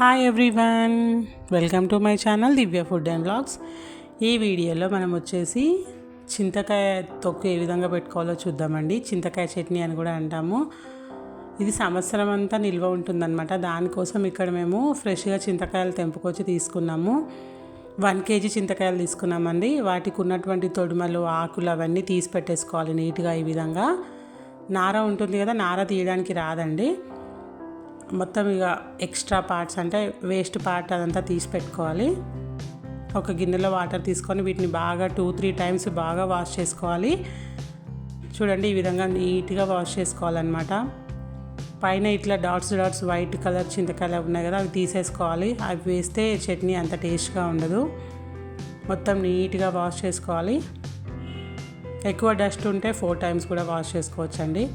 Hi everyone, welcome to my channel Divya food and vlogs. ఈ వీడియోలో మనం వచ్చేసి చింతకాయ తొక్కు ఏ విధంగా పెట్టుకోవాలో చూద్దామండి. చింతకాయ చట్నీ అని కూడా అంటాము. ఇది సంవత్సరం అంతా నిల్వ ఉంటుందన్నమాట. దానికోసం ఇక్కడ మేము ఫ్రెష్గా చింతకాయలు తెంపుకొచ్చి తీసుకున్నాము. 1 kg చింతకాయలు తీసుకున్నామండి. వాటికి ఉన్నటువంటి తొడుమలు, ఆకులు అవన్నీ తీసి పెట్టేసుకోవాలి నీట్గా. ఈ విధంగా నార ఉంటుంది కదా, నార తీయడానికి రాదండి. మొత్తం ఇక ఎక్స్ట్రా పార్ట్స్ అంటే వేస్ట్ పార్ట్ అదంతా తీసి పెట్టుకోవాలి. ఒక గిన్నెలో వాటర్ తీసుకొని వీటిని బాగా 2-3 టైమ్స్ బాగా వాష్ చేసుకోవాలి. చూడండి, ఈ విధంగా నీట్గా వాష్ చేసుకోవాలన్నమాట. పైన ఇట్లా డాట్స్ వైట్ కలర్ చింతకాయలు ఉన్నాయి కదా, అవి తీసేసుకోవాలి. అవి వేస్తే చట్నీ అంత టేస్ట్గా ఉండదు. మొత్తం నీట్గా వాష్ చేసుకోవాలి. ఎక్కువ డస్ట్ ఉంటే 4 టైమ్స్ కూడా వాష్ చేసుకోవచ్చండి.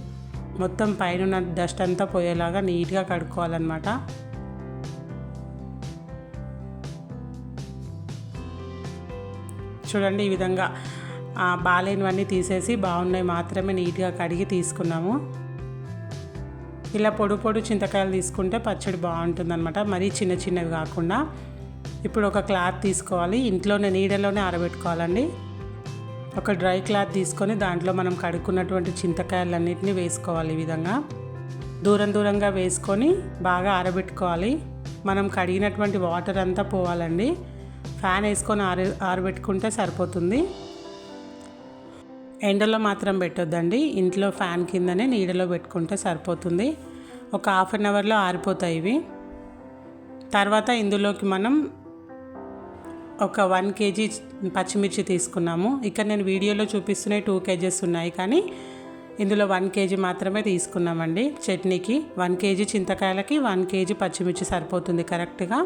మొత్తం పైన ఉన్న డస్ట్ అంతా పోయేలాగా నీట్గా కడుక్కోవాలన్నమాట. చూడండి, ఈ విధంగా బాలేనివన్నీ తీసేసి బాగున్నాయి మాత్రమే నీట్గా కడిగి తీసుకున్నాము. ఇలా పొడు చింతకాయలు తీసుకుంటే పచ్చడి బాగుంటుందన్నమాట, మరీ చిన్నవి కాకుండా. ఇప్పుడు ఒక క్లాత్ తీసుకోవాలి, ఇంట్లోనే నీడలోనే ఆరబెట్టుకోవాలండి. ఒక డ్రై క్లాత్ తీసుకొని దాంట్లో మనం కడుక్కున్నటువంటి చింతకాయలన్నిటిని వేసుకోవాలి. ఈ విధంగా దూరంగా వేసుకొని బాగా ఆరబెట్టుకోవాలి. మనం కడిగినటువంటి వాటర్ అంతా పోవాలండి. ఫ్యాన్ వేసుకొని ఆరబెట్టుకుంటే సరిపోతుంది. ఎండలో మాత్రం పెట్టొద్దండి, ఇంట్లో ఫ్యాన్ కిందనే నీడలో పెట్టుకుంటే సరిపోతుంది. ఒక 1/2 అవర్లో ఆరిపోతాయి ఇవి. తర్వాత ఇందులోకి మనం ఒక 1 kg పచ్చిమిర్చి తీసుకున్నాము. ఇక్కడ నేను వీడియోలో చూపిస్తున్నాయి 2 kgs ఉన్నాయి, కానీ ఇందులో 1 kg మాత్రమే తీసుకున్నామండి చట్నీకి. 1 kg చింతకాయలకి 1 kg పచ్చిమిర్చి సరిపోతుంది కరెక్ట్గా.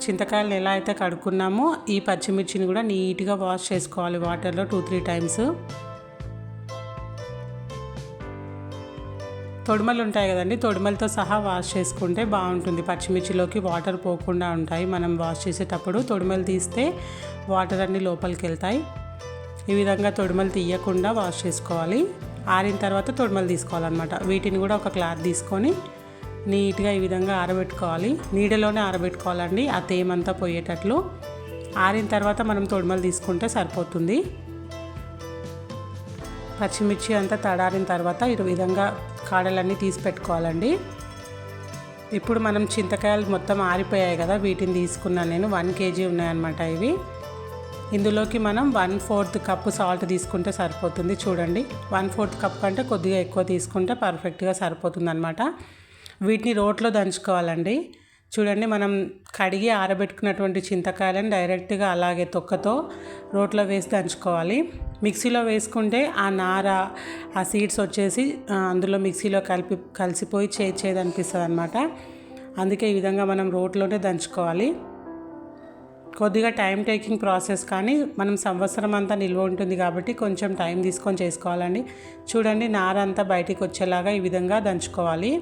చింతకాయలను ఎలా అయితే కడుక్కున్నామో ఈ పచ్చిమిర్చిని కూడా నీట్గా వాష్ చేసుకోవాలి వాటర్లో 2-3 టైమ్స్. తొడుమలు ఉంటాయి కదండి, తొడుమలతో సహా వాష్ చేసుకుంటే బాగుంటుంది. పచ్చిమిర్చిలోకి వాటర్ పోకుండా ఉంటాయి. మనం వాష్ చేసేటప్పుడు తొడుమలు తీస్తే వాటర్ అన్నీ లోపలికి వెళ్తాయి. ఈ విధంగా తొడుమలు తీయకుండా వాష్ చేసుకోవాలి. ఆరిన తర్వాత తొడుమలు తీసుకోవాలన్నమాట. వీటిని కూడా ఒక క్లాత్ తీసుకొని నీట్గా ఈ విధంగా ఆరబెట్టుకోవాలి. నీడలోనే ఆరబెట్టుకోవాలండి, ఆ తేమంతా పోయేటట్లు. ఆరిన తర్వాత మనం తొడుమలు తీసుకుంటే సరిపోతుంది. పచ్చిమిర్చి అంతా తడారిన తర్వాత ఈ విధంగా కాడలన్నీ తీసి పెట్టుకోవాలండి. ఇప్పుడు మనం చింతకాయలు మొత్తం ఆరిపోయాయి కదా, వీటిని తీసుకున్నాను నేను. 1 kg ఉన్నాయన్నమాట ఇవి. ఇందులోకి మనం 1/4 కప్పు సాల్ట్ తీసుకుంటే సరిపోతుంది. చూడండి, 1/4 కప్ కంటే కొద్దిగా ఎక్కువ తీసుకుంటే పర్ఫెక్ట్గా సరిపోతుంది అన్నమాట. వీటిని రోట్లో దంచుకోవాలండి. చూడండి, మనం కడిగి ఆరబెట్టుకున్నటువంటి చింతకాయలను డైరెక్ట్గా అలాగే తొక్కతో రోట్లో వేసి దంచుకోవాలి. మిక్సీలో వేసుకుంటే ఆ నార, ఆ సీడ్స్ వచ్చేసి అందులో మిక్సీలో కలిసిపోయి చేదు అనిపిస్తుంది అనమాట. అందుకే ఈ విధంగా మనం రోట్లోనే దంచుకోవాలి. కొద్దిగా టైం టేకింగ్ ప్రాసెస్, కానీ మనం సంవత్సరం అంతా నిల్వ ఉంటుంది కాబట్టి కొంచెం టైం తీసుకొని చేసుకోవాలండి. చూడండి, నార అంతా బయటికి వచ్చేలాగా ఈ విధంగా దంచుకోవాలి.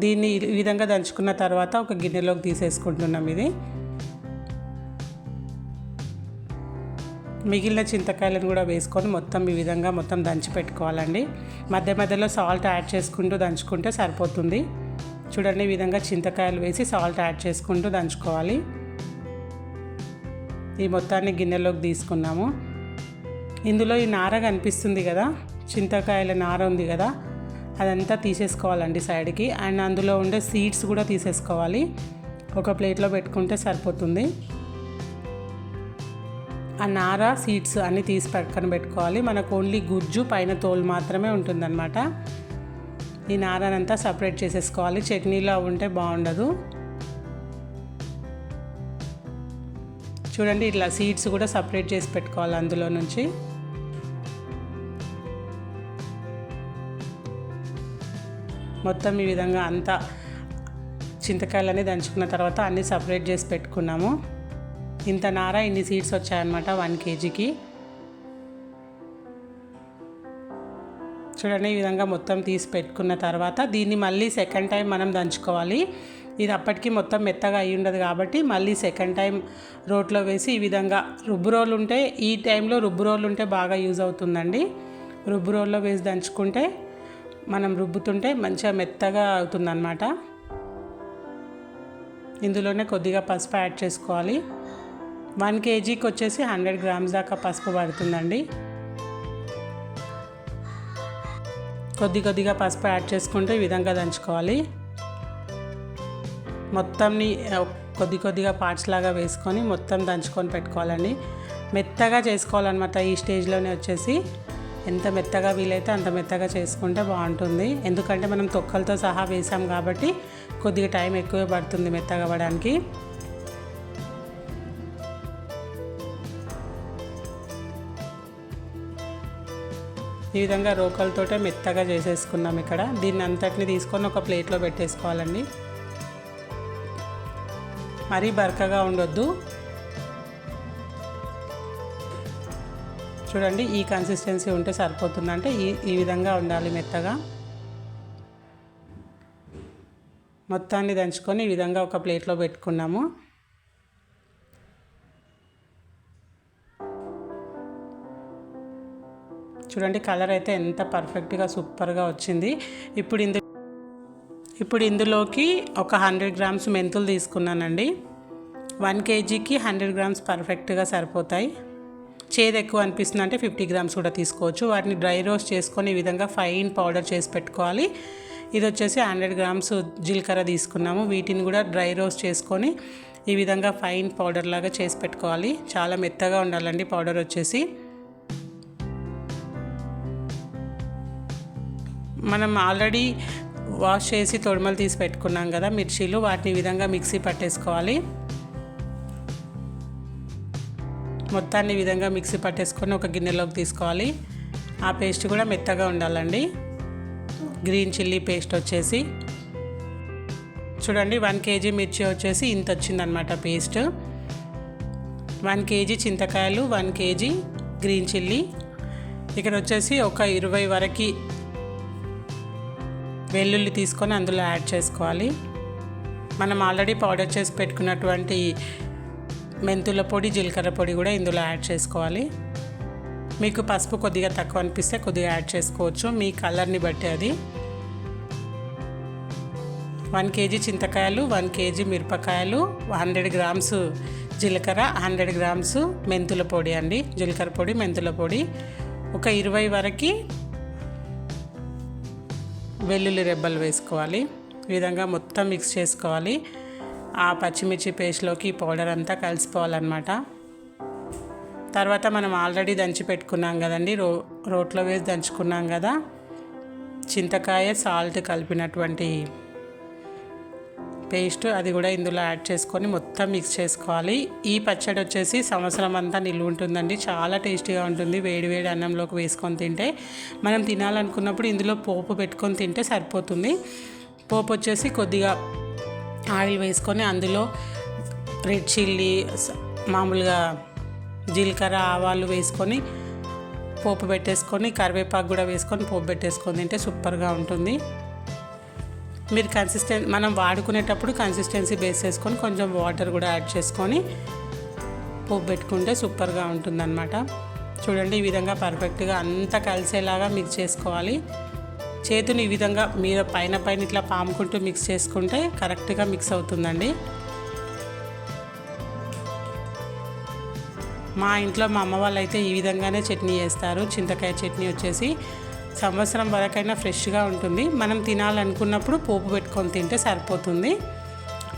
దీన్ని ఈ విధంగా దంచుకున్న తర్వాత ఒక గిన్నెలోకి తీసేసుకుంటున్నాం. ఇది మిగిలిన చింతకాయలను కూడా వేసుకొని మొత్తం ఈ విధంగా మొత్తం దంచి పెట్టుకోవాలండి. మధ్యలో సాల్ట్ యాడ్ చేసుకుంటూ దంచుకుంటే సరిపోతుంది. చూడండి, ఈ విధంగా చింతకాయలు వేసి సాల్ట్ యాడ్ చేసుకుంటూ దంచుకోవాలి. ఈ మొత్తాన్ని గిన్నెలోకి తీసుకున్నాము. ఇందులో ఈ నార కనిపిస్తుంది కదా, చింతకాయల నార ఉంది కదా, అదంతా తీసేసుకోవాలండి సైడ్కి. అండ్ అందులో ఉండే సీడ్స్ కూడా తీసేసుకోవాలి. ఒక ప్లేట్లో పెట్టుకుంటే సరిపోతుంది. ఆ నార, సీడ్స్ అన్నీ తీసి పక్కన పెట్టుకోవాలి. మనకు ఓన్లీ గుజ్జు, పైన తోలు మాత్రమే ఉంటుందన్నమాట. ఈ నారనంతా సపరేట్ చేసేసుకోవాలి. చట్నీలో ఉంటే బాగుండదు. చూడండి, ఇట్లా సీడ్స్ కూడా సపరేట్ చేసి పెట్టుకోవాలి అందులో నుంచి. మొత్తం ఈ విధంగా అంతా చింతకాయలన్నీ దంచుకున్న తర్వాత అన్నీ సపరేట్ చేసి పెట్టుకున్నాము. ఇంత నార, ఇన్ని సీడ్స్ వచ్చాయన్నమాట 1 kgకి. చూడండి, ఈ విధంగా మొత్తం తీసి పెట్టుకున్న తర్వాత దీన్ని మళ్ళీ సెకండ్ టైం మనం దంచుకోవాలి. ఇది అప్పటికి మొత్తం మెత్తగా అయి ఉండదు కాబట్టి మళ్ళీ సెకండ్ టైం రోట్లో వేసి ఈ విధంగా రుబ్బు రోలు ఉంటే, ఈ టైంలో రుబ్బు రోలు ఉంటే బాగా యూజ్ అవుతుందండి. రుబ్బు రోల్లో వేసి దంచుకుంటే మనం రుబ్బుతుంటే మంచిగా మెత్తగా అవుతుందన్నమాట. ఇందులోనే కొద్దిగా పసుపు యాడ్ చేసుకోవాలి. 1 kgకి వచ్చేసి 100 grams దాకా పసుపు పడుతుందండి. కొద్దిగా పసుపు యాడ్ చేసుకుంటే ఈ విధంగా దంచుకోవాలి. మొత్తంని కొద్దిగా పార్ట్స్ లాగా వేసుకొని మొత్తం దంచుకొని పెట్టుకోవాలండి. మెత్తగా చేసుకోవాలన్నమాట. ఈ స్టేజ్లోనే వచ్చేసి ఎంత మెత్తగా వీలైతే అంత మెత్తగా చేసుకుంటే బాగుంటుంది. ఎందుకంటే మనం తొక్కలతో సహా వేసాం కాబట్టి కొద్దిగా టైం ఎక్కువే పడుతుంది మెత్తగా అవ్వడానికి. ఈ విధంగా రోకలతోటే మెత్తగా చేసేసుకున్నాం ఇక్కడ. దీన్ని అంతటిని తీసుకొని ఒక ప్లేట్లో పెట్టేసుకోవాలండి. మరీ బరకగా ఉండొద్దు. చూడండి, ఈ కన్సిస్టెన్సీ ఉంటే సరిపోతుంది. అంటే ఈ విధంగా ఉండాలి మెత్తగా. మొత్తాన్ని దంచుకొని ఈ విధంగా ఒక ప్లేట్లో పెట్టుకున్నాము. చూడండి, కలర్ అయితే ఎంత పర్ఫెక్ట్గా సూపర్గా వచ్చింది. ఇప్పుడు ఇందులోకి ఒక 100 grams మెంతులు తీసుకున్నానండి. 1 kgకి 100 grams పర్ఫెక్ట్గా సరిపోతాయి. చేదు ఎక్కువ అనిపిస్తుంది అంటే 50 grams కూడా తీసుకోవచ్చు. వాటిని డ్రై రోస్ట్ చేసుకొని ఈ విధంగా ఫైన్ పౌడర్ చేసి పెట్టుకోవాలి. ఇది వచ్చేసి 100 grams జీలకర్ర తీసుకున్నాము. వీటిని కూడా డ్రై రోస్ట్ చేసుకొని ఈ విధంగా ఫైన్ పౌడర్ లాగా చేసి పెట్టుకోవాలి. చాలా మెత్తగా ఉండాలండి పౌడర్ వచ్చేసి. మనం ఆల్రెడీ వాష్ చేసి తొడిమలు తీసి పెట్టుకున్నాం కదా మిర్చీలు, వాటిని ఈ విధంగా మిక్సీ పట్టేసుకోవాలి. మొత్తాన్ని ఈ విధంగా మిక్సీ పట్టేసుకొని ఒక గిన్నెలోకి తీసుకోవాలి. ఆ పేస్ట్ కూడా మెత్తగా ఉండాలండి. గ్రీన్ చిల్లీ పేస్ట్ వచ్చేసి చూడండి, 1 kg మిర్చి వచ్చేసి ఇంత వచ్చిందనమాట పేస్ట్. 1 kg చింతకాయలు, 1 kg గ్రీన్ చిల్లీ. ఇక్కడ వచ్చేసి ఒక 20 వరకు వెల్లుల్లి తీసుకొని అందులో యాడ్ చేసుకోవాలి. మనం ఆల్రెడీ పౌడర్ చేసి పెట్టుకున్నటువంటి మెంతుల పొడి, జీలకర్ర పొడి కూడా ఇందులో యాడ్ చేసుకోవాలి. మీకు పసుపు కొద్దిగా తక్కువ అనిపిస్తే కొద్దిగా యాడ్ చేసుకోవచ్చు, మీ కలర్ని బట్టి అది. 1 kg చింతకాయలు, 1 kg మిరపకాయలు, 100 grams జీలకర్ర, 100 grams మెంతుల పొడి అండి. జీలకర్ర పొడి, మెంతుల పొడి, ఒక 20 వరకు వెల్లుల్లి రెబ్బలు వేసుకోవాలి. ఈ విధంగా మొత్తం మిక్స్ చేసుకోవాలి. ఆ పచ్చిమిర్చి పేస్ట్లోకి పౌడర్ అంతా కలిసిపోవాలన్నమాట. తర్వాత మనం ఆల్రెడీ దంచి పెట్టుకున్నాం కదండి, రోట్లో వేసి దంచుకున్నాం కదా చింతకాయ, సాల్ట్ కలిపినటువంటి పేస్ట్, అది కూడా ఇందులో యాడ్ చేసుకొని మొత్తం మిక్స్ చేసుకోవాలి. ఈ పచ్చడి వచ్చేసి సంవత్సరం అంతా నిల్వ ఉంటుందండి. చాలా టేస్టీగా ఉంటుంది. వేడి వేడి అన్నంలోకి వేసుకొని తింటే, మనం తినాలనుకున్నప్పుడు ఇందులో పోపు పెట్టుకొని తింటే సరిపోతుంది. పోపు వచ్చేసి కొద్దిగా ఆయిల్ వేసుకొని అందులో రెడ్ చిల్లీ, మామూలుగా జీలకర్ర, ఆవాలు వేసుకొని పోపు పెట్టేసుకొని కరివేపాకు కూడా వేసుకొని పోపు పెట్టేసుకొని తింటే సూపర్గా ఉంటుంది. మీరు మనం వాడుకునేటప్పుడు కన్సిస్టెన్సీ బేస్ చేసుకొని కొంచెం వాటర్ కూడా యాడ్ చేసుకొని పోపు పెట్టుకుంటే సూపర్గా ఉంటుందన్నమాట. చూడండి, ఈ విధంగా పర్ఫెక్ట్గా అంతా కలిసేలాగా మిక్స్ చేసుకోవాలి. చేతిని ఈ విధంగా మీద పైన ఇట్లా పాముకుంటూ మిక్స్ చేసుకుంటే కరెక్ట్గా మిక్స్ అవుతుందండి. మా ఇంట్లో మా అమ్మ వాళ్ళు అయితే ఈ విధంగానే చట్నీ చేస్తారు. చింతకాయ చట్నీ వచ్చేసి సంవత్సరం వరకైనా ఫ్రెష్గా ఉంటుంది. మనం తినాలనుకున్నప్పుడు పోపు పెట్టుకొని తింటే సరిపోతుంది.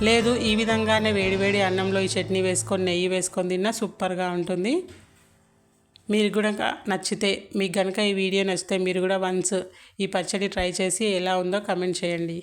లేదు, ఈ విధంగానే వేడివేడి అన్నంలో ఈ చట్నీ వేసుకొని నెయ్యి వేసుకొని తిన్నా సూపర్గా ఉంటుంది. మీరు కూడా నచ్చితే, మీకు కనుక ఈ వీడియో నచ్చితే మీరు కూడా వన్స్ ఈ పచ్చడి ట్రై చేసి ఎలా ఉందో కమెంట్ చేయండి.